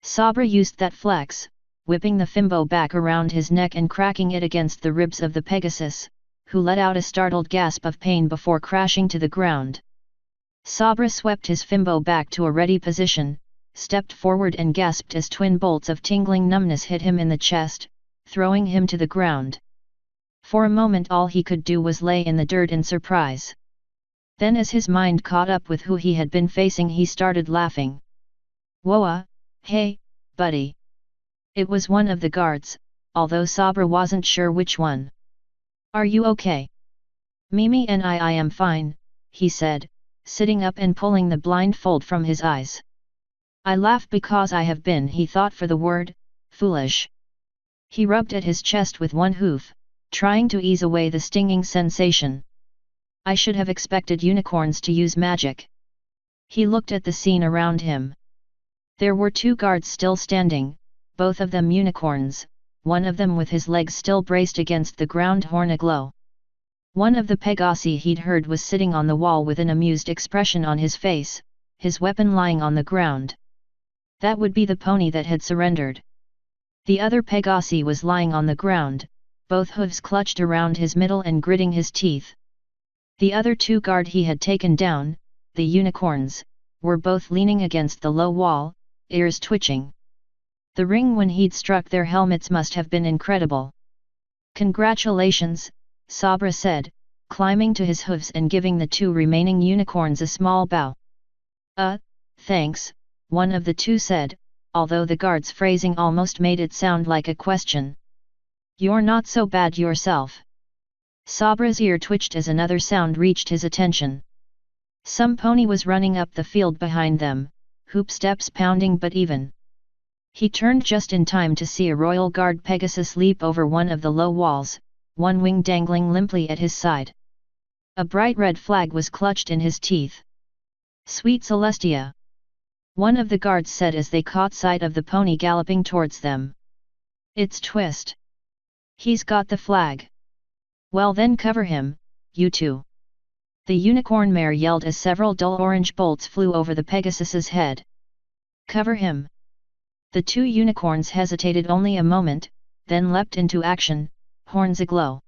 Sabra used that flex, whipping the fimbo back around his neck and cracking it against the ribs of the Pegasus, who let out a startled gasp of pain before crashing to the ground. Sabra swept his fimbo back to a ready position, stepped forward and gasped as twin bolts of tingling numbness hit him in the chest, throwing him to the ground. For a moment all he could do was lay in the dirt in surprise. Then as his mind caught up with who he had been facing, he started laughing. Whoa, hey, buddy. It was one of the guards, although Sabra wasn't sure which one. Are you okay? Mimi and I am fine, he said, sitting up and pulling the blindfold from his eyes. I laugh because I have been, he thought for the word, foolish. He rubbed at his chest with one hoof, trying to ease away the stinging sensation. I should have expected unicorns to use magic. He looked at the scene around him. There were 2 guards still standing, both of them unicorns, one of them with his legs still braced against the ground, horn aglow. One of the Pegasi he'd heard was sitting on the wall with an amused expression on his face, his weapon lying on the ground. That would be the pony that had surrendered. The other Pegasi was lying on the ground, both hooves clutched around his middle and gritting his teeth. The other 2 guard he had taken down, the unicorns, were both leaning against the low wall, ears twitching. The ring when he'd struck their helmets must have been incredible. Congratulations, Sabra said, climbing to his hooves and giving the 2 remaining unicorns a small bow. Thanks, one of the 2 said, although the guard's phrasing almost made it sound like a question. You're not so bad yourself. Sabra's ear twitched as another sound reached his attention. Some pony was running up the field behind them, hoop steps pounding but even. He turned just in time to see a Royal Guard Pegasus leap over one of the low walls, one wing dangling limply at his side. A bright red flag was clutched in his teeth. "Sweet Celestia!" one of the guards said as they caught sight of the pony galloping towards them. "It's Twist. He's got the flag." "Well then cover him, you two!" the unicorn mare yelled as several dull orange bolts flew over the Pegasus's head. "Cover him!" The two unicorns hesitated only a moment, then leapt into action, horns aglow.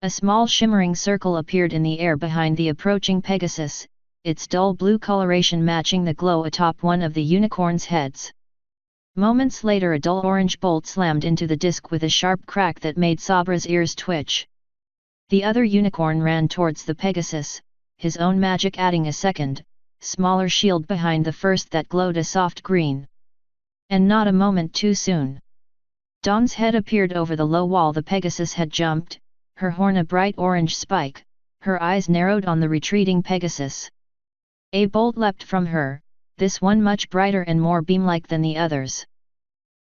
A small shimmering circle appeared in the air behind the approaching Pegasus, its dull blue coloration matching the glow atop one of the unicorn's heads. Moments later a dull orange bolt slammed into the disc with a sharp crack that made Sabra's ears twitch. The other unicorn ran towards the Pegasus, his own magic adding a second, smaller shield behind the first that glowed a soft green. And not a moment too soon. Dawn's head appeared over the low wall the Pegasus had jumped, her horn a bright orange spike, her eyes narrowed on the retreating Pegasus. A bolt leapt from her, this one much brighter and more beam-like than the others.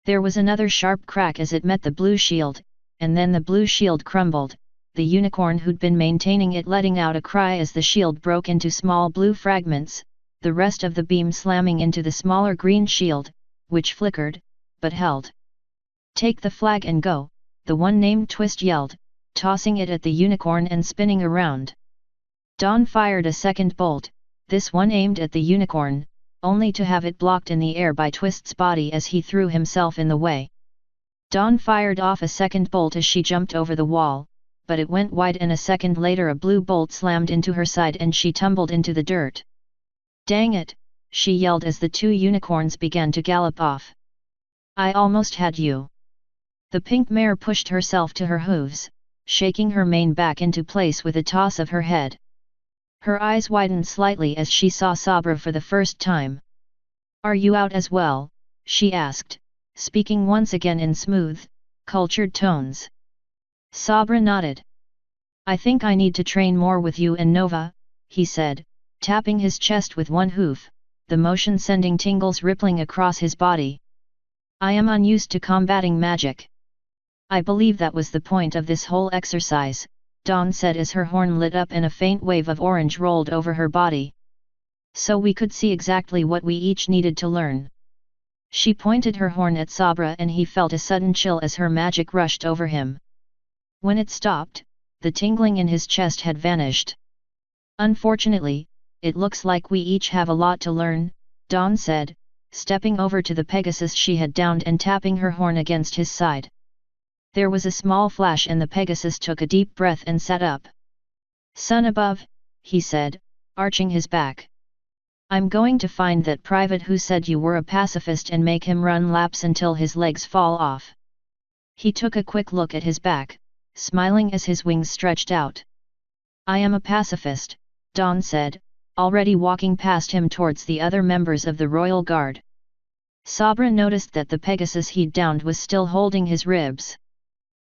There was another sharp crack as it met the blue shield, and then the blue shield crumbled, the unicorn who'd been maintaining it letting out a cry as the shield broke into small blue fragments, the rest of the beam slamming into the smaller green shield, which flickered, but held. "Take the flag and go," the one named Twist yelled, tossing it at the unicorn and spinning around. Dawn fired a second bolt, this one aimed at the unicorn, only to have it blocked in the air by Twist's body as he threw himself in the way. Dawn fired off a second bolt as she jumped over the wall, but it went wide and a second later a blue bolt slammed into her side and she tumbled into the dirt. "Dang it!" she yelled as the two unicorns began to gallop off. "I almost had you." The pink mare pushed herself to her hooves, shaking her mane back into place with a toss of her head. Her eyes widened slightly as she saw Sabra for the first time. "Are you out as well?" she asked, speaking once again in smooth, cultured tones. Sabra nodded. "I think I need to train more with you and Nova," he said, tapping his chest with one hoof, the motion sending tingles rippling across his body. "I am unused to combating magic." "I believe that was the point of this whole exercise," Dawn said as her horn lit up and a faint wave of orange rolled over her body. "So we could see exactly what we each needed to learn." She pointed her horn at Sabra and he felt a sudden chill as her magic rushed over him. When it stopped, the tingling in his chest had vanished. "Unfortunately, it looks like we each have a lot to learn," Dawn said, stepping over to the Pegasus she had downed and tapping her horn against his side. There was a small flash and the Pegasus took a deep breath and sat up. "Sun above," he said, arching his back. "I'm going to find that private who said you were a pacifist and make him run laps until his legs fall off." He took a quick look at his back, smiling as his wings stretched out. "I am a pacifist," Dawn said, already walking past him towards the other members of the Royal Guard. Sabra noticed that the Pegasus he'd downed was still holding his ribs.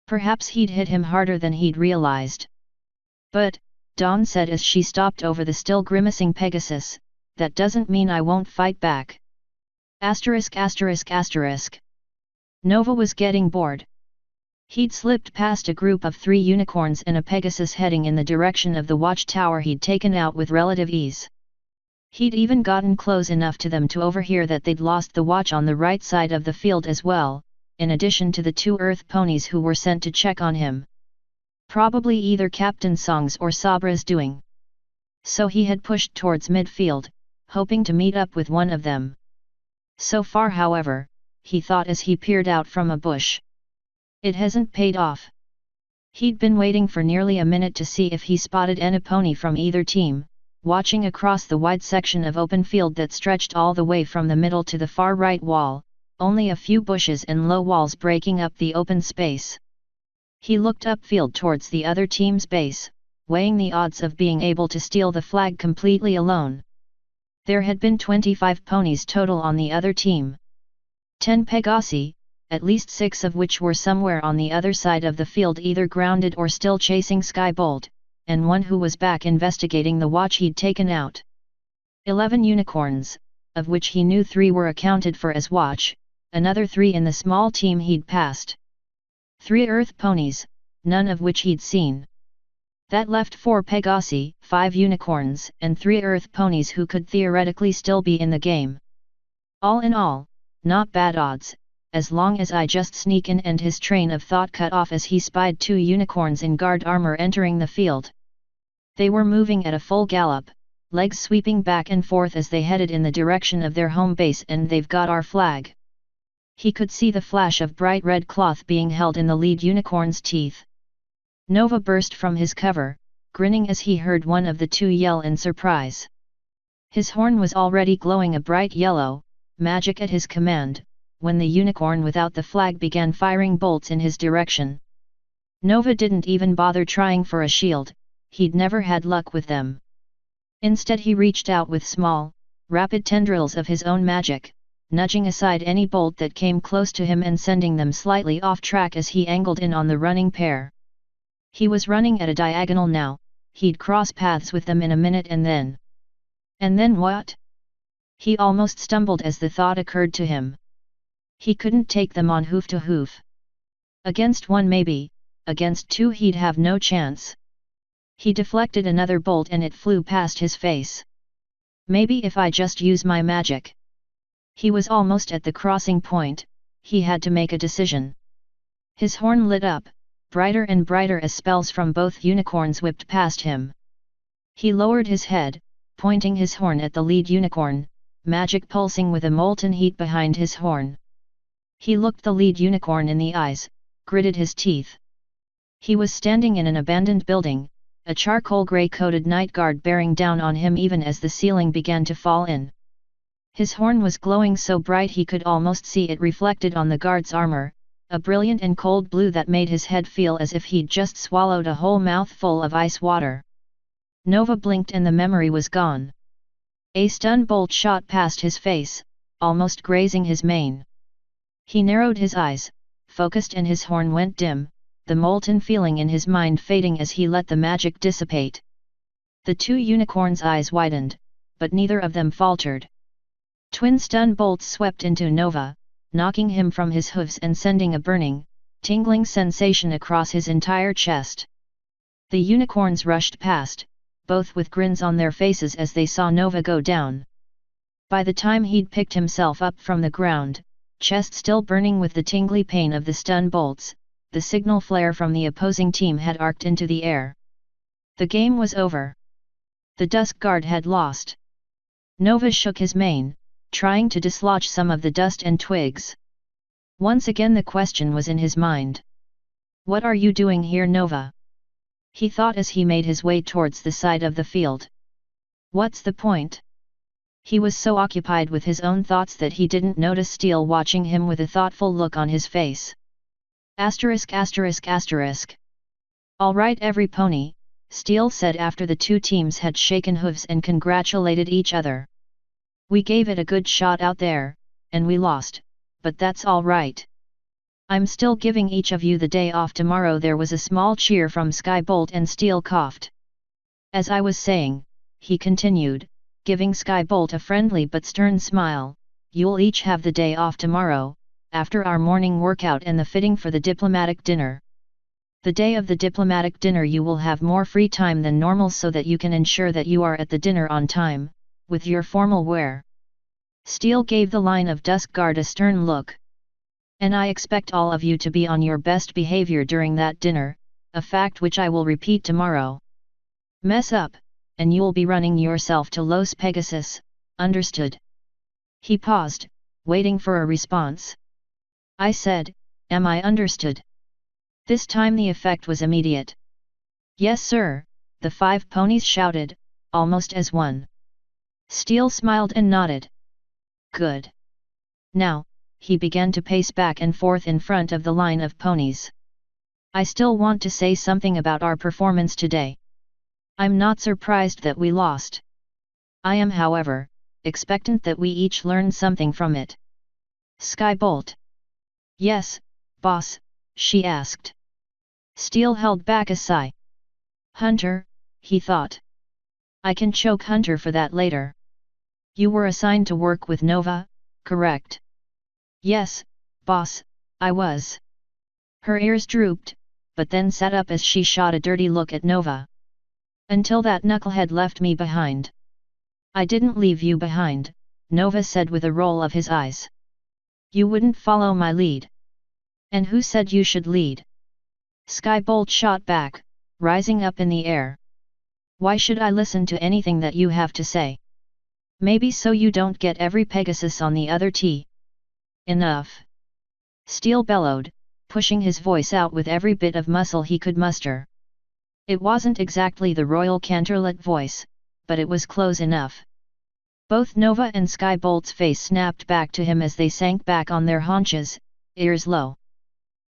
Perhaps he'd hit him harder than he'd realized. "But," Dawn said as she stopped over the still grimacing Pegasus, "that doesn't mean I won't fight back." ******. Nova was getting bored. He'd slipped past a group of 3 unicorns and a Pegasus heading in the direction of the watchtower he'd taken out with relative ease. He'd even gotten close enough to them to overhear that they'd lost the watch on the right side of the field as well, in addition to the 2 earth ponies who were sent to check on him. Probably either Captain Song's or Sabra's doing. So he had pushed towards midfield, hoping to meet up with one of them. So far however, he thought as he peered out from a bush. It hasn't paid off. He'd been waiting for nearly a minute to see if he spotted any pony from either team, watching across the wide section of open field that stretched all the way from the middle to the far right wall, only a few bushes and low walls breaking up the open space. He looked upfield towards the other team's base, weighing the odds of being able to steal the flag completely alone. There had been 25 ponies total on the other team. 10 Pegasi, at least 6 of which were somewhere on the other side of the field either grounded or still chasing Skybolt, and one who was back investigating the watch he'd taken out. 11 unicorns, of which he knew 3 were accounted for as watch, another 3 in the small team he'd passed. 3 earth ponies, none of which he'd seen. That left 4 Pegasi, 5 unicorns, and 3 earth ponies who could theoretically still be in the game. All in all, not bad odds, as long as I just sneak in, and his train of thought cut off as he spied 2 unicorns in guard armor entering the field. They were moving at a full gallop, legs sweeping back and forth as they headed in the direction of their home base. And they've got our flag. He could see the flash of bright red cloth being held in the lead unicorn's teeth. Nova burst from his cover, grinning as he heard one of the 2 yell in surprise. His horn was already glowing a bright yellow, magic at his command, when the unicorn without the flag began firing bolts in his direction. Nova didn't even bother trying for a shield, he'd never had luck with them. Instead he reached out with small, rapid tendrils of his own magic, nudging aside any bolt that came close to him and sending them slightly off track as he angled in on the running pair. He was running at a diagonal now, he'd cross paths with them in a minute and then... And then what? He almost stumbled as the thought occurred to him. He couldn't take them on hoof to hoof. Against 1 maybe, against 2 he'd have no chance. He deflected another bolt and it flew past his face. Maybe if I just use my magic. He was almost at the crossing point, he had to make a decision. His horn lit up, brighter and brighter as spells from both unicorns whipped past him. He lowered his head, pointing his horn at the lead unicorn, magic pulsing with a molten heat behind his horn. He looked the lead unicorn in the eyes, gritted his teeth. He was standing in an abandoned building, a charcoal grey-coated night guard bearing down on him even as the ceiling began to fall in. His horn was glowing so bright he could almost see it reflected on the guard's armor, a brilliant and cold blue that made his head feel as if he'd just swallowed a whole mouthful of ice water. Nova blinked and the memory was gone. A stun bolt shot past his face, almost grazing his mane. He narrowed his eyes, focused, and his horn went dim, the molten feeling in his mind fading as he let the magic dissipate. The 2 unicorns' eyes widened, but neither of them faltered. Twin stun bolts swept into Nova, knocking him from his hooves and sending a burning, tingling sensation across his entire chest. The unicorns rushed past, both with grins on their faces as they saw Nova go down. By the time he'd picked himself up from the ground, chest still burning with the tingly pain of the stun bolts, the signal flare from the opposing team had arced into the air. The game was over. The Dusk Guard had lost. Nova shook his mane, trying to dislodge some of the dust and twigs. Once again the question was in his mind. What are you doing here, Nova? He thought as he made his way towards the side of the field. What's the point? He was so occupied with his own thoughts that he didn't notice Steel watching him with a thoughtful look on his face. Asterisk asterisk asterisk. All right every pony, Steel said after the 2 teams had shaken hooves and congratulated each other. We gave it a good shot out there, and we lost, but that's all right. I'm still giving each of you the day off tomorrow. There was a small cheer from Skybolt and Steel coughed. As I was saying, he continued, giving Skybolt a friendly but stern smile, you'll each have the day off tomorrow, after our morning workout and the fitting for the diplomatic dinner. The day of the diplomatic dinner you will have more free time than normal so that you can ensure that you are at the dinner on time, with your formal wear. Steel gave the line of Dusk Guard a stern look. And I expect all of you to be on your best behavior during that dinner, a fact which I will repeat tomorrow. Mess up, and you'll be running yourself to Los Pegasus, understood? He paused, waiting for a response. I said, am I understood? This time the effect was immediate. Yes sir, the 5 ponies shouted, almost as one. Steel smiled and nodded. Good. Now, he began to pace back and forth in front of the line of ponies. I still want to say something about our performance today. I'm not surprised that we lost. I am, however, expectant that we each learn something from it. Skybolt. Yes, boss, she asked. Steel held back a sigh. Hunter, he thought. I can choke Hunter for that later. You were assigned to work with Nova, correct? Yes, boss, I was. Her ears drooped, but then sat up as she shot a dirty look at Nova. Until that knucklehead left me behind. I didn't leave you behind, Nova said with a roll of his eyes. You wouldn't follow my lead. And who said you should lead? Skybolt shot back, rising up in the air. Why should I listen to anything that you have to say? Maybe so you don't get every Pegasus on the other tee. Enough! Steel bellowed, pushing his voice out with every bit of muscle he could muster. It wasn't exactly the royal Canterlot voice, but it was close enough. Both Nova and Skybolt's face snapped back to him as they sank back on their haunches, ears low.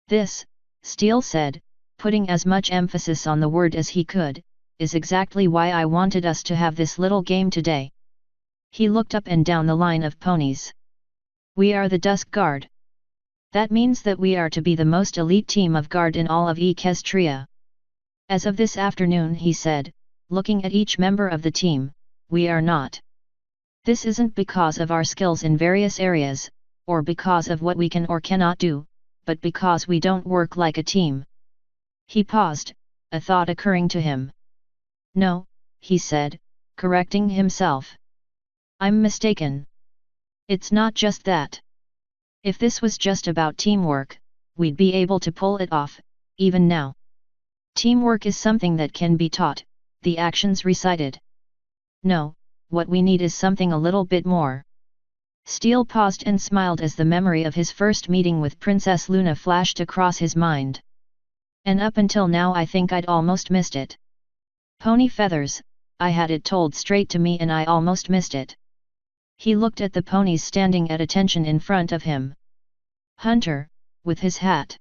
This, Steel said, putting as much emphasis on the word as he could, is exactly why I wanted us to have this little game today. He looked up and down the line of ponies. We are the Dusk Guard. That means that we are to be the most elite team of guard in all of Equestria. As of this afternoon, he said, looking at each member of the team, we are not. This isn't because of our skills in various areas, or because of what we can or cannot do, but because we don't work like a team. He paused, a thought occurring to him. No, he said, correcting himself. I'm mistaken. It's not just that. If this was just about teamwork, we'd be able to pull it off, even now. Teamwork is something that can be taught, the actions recited. No, what we need is something a little bit more. Steel paused and smiled as the memory of his first meeting with Princess Luna flashed across his mind. And up until now I think I'd almost missed it. Pony feathers, I had it told straight to me and I almost missed it. He looked at the ponies standing at attention in front of him. Hunter, with his hat.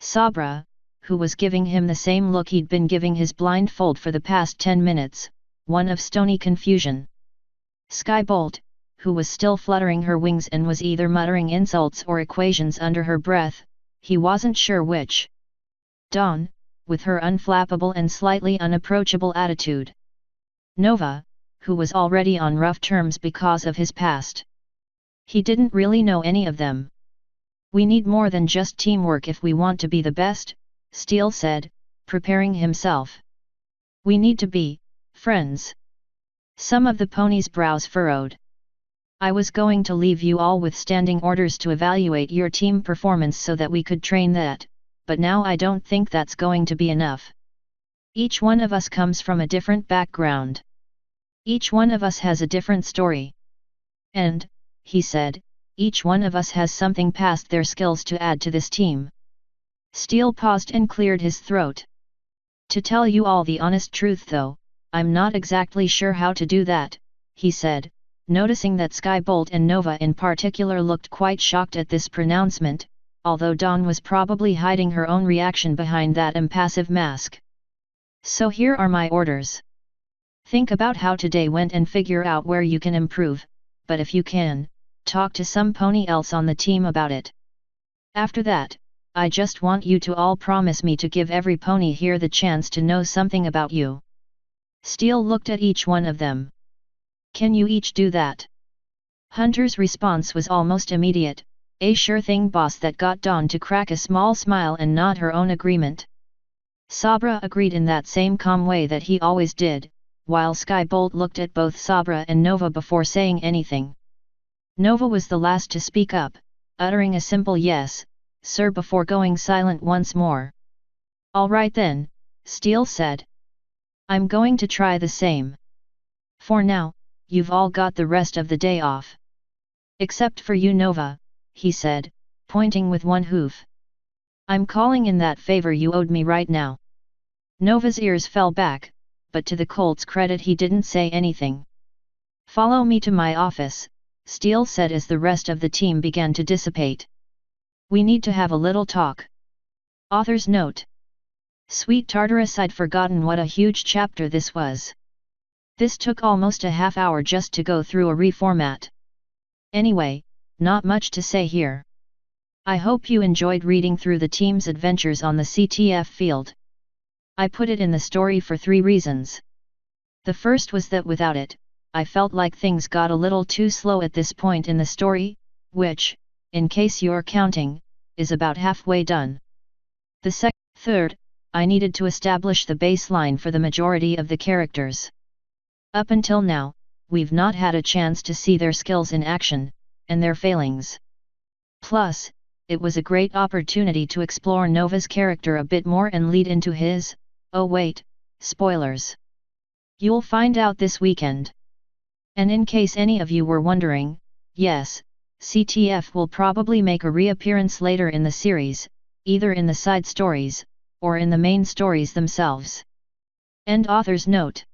Sabra, who was giving him the same look he'd been giving his blindfold for the past 10 minutes, one of stony confusion. Skybolt, who was still fluttering her wings and was either muttering insults or equations under her breath, he wasn't sure which. Dawn, with her unflappable and slightly unapproachable attitude. Nova, who was already on rough terms because of his past. He didn't really know any of them. We need more than just teamwork if we want to be the best, Steel said, preparing himself. We need to be friends. Some of the ponies' brows furrowed. I was going to leave you all with standing orders to evaluate your team performance so that we could train that, but now I don't think that's going to be enough. Each one of us comes from a different background. Each one of us has a different story. And, he said, each one of us has something past their skills to add to this team. Steel paused and cleared his throat. To tell you all the honest truth though, I'm not exactly sure how to do that, he said, noticing that Skybolt and Nova in particular looked quite shocked at this pronouncement, although Dawn was probably hiding her own reaction behind that impassive mask. So here are my orders. Think about how today went and figure out where you can improve, but if you can, talk to some pony else on the team about it. After that, I just want you to all promise me to give every pony here the chance to know something about you. Steel looked at each one of them. Can you each do that? Hunter's response was almost immediate, a sure thing boss that got Dawn to crack a small smile and nod her own agreement. Sabra agreed in that same calm way that he always did, while Skybolt looked at both Sabra and Nova before saying anything. Nova was the last to speak up, uttering a simple yes, sir, before going silent once more. All right then, Steel said. I'm going to try the same. For now, you've all got the rest of the day off. Except for you, Nova, he said, pointing with one hoof. I'm calling in that favor you owed me right now. Nova's ears fell back, but to the colt's credit he didn't say anything. Follow me to my office, Steel said as the rest of the team began to dissipate. We need to have a little talk. Author's note. Sweet Tartarus, I'd forgotten what a huge chapter this was. This took almost a half hour just to go through a reformat. Anyway, not much to say here. I hope you enjoyed reading through the team's adventures on the CTF field. I put it in the story for 3 reasons. The first was that without it, I felt like things got a little too slow at this point in the story, which, in case you're counting, is about halfway done. Third, I needed to establish the baseline for the majority of the characters. Up until now, we've not had a chance to see their skills in action, and their failings. Plus, it was a great opportunity to explore Nova's character a bit more and lead into his, oh wait, spoilers. You'll find out this weekend. And in case any of you were wondering, yes, CTF will probably make a reappearance later in the series, either in the side stories, or in the main stories themselves. End author's note.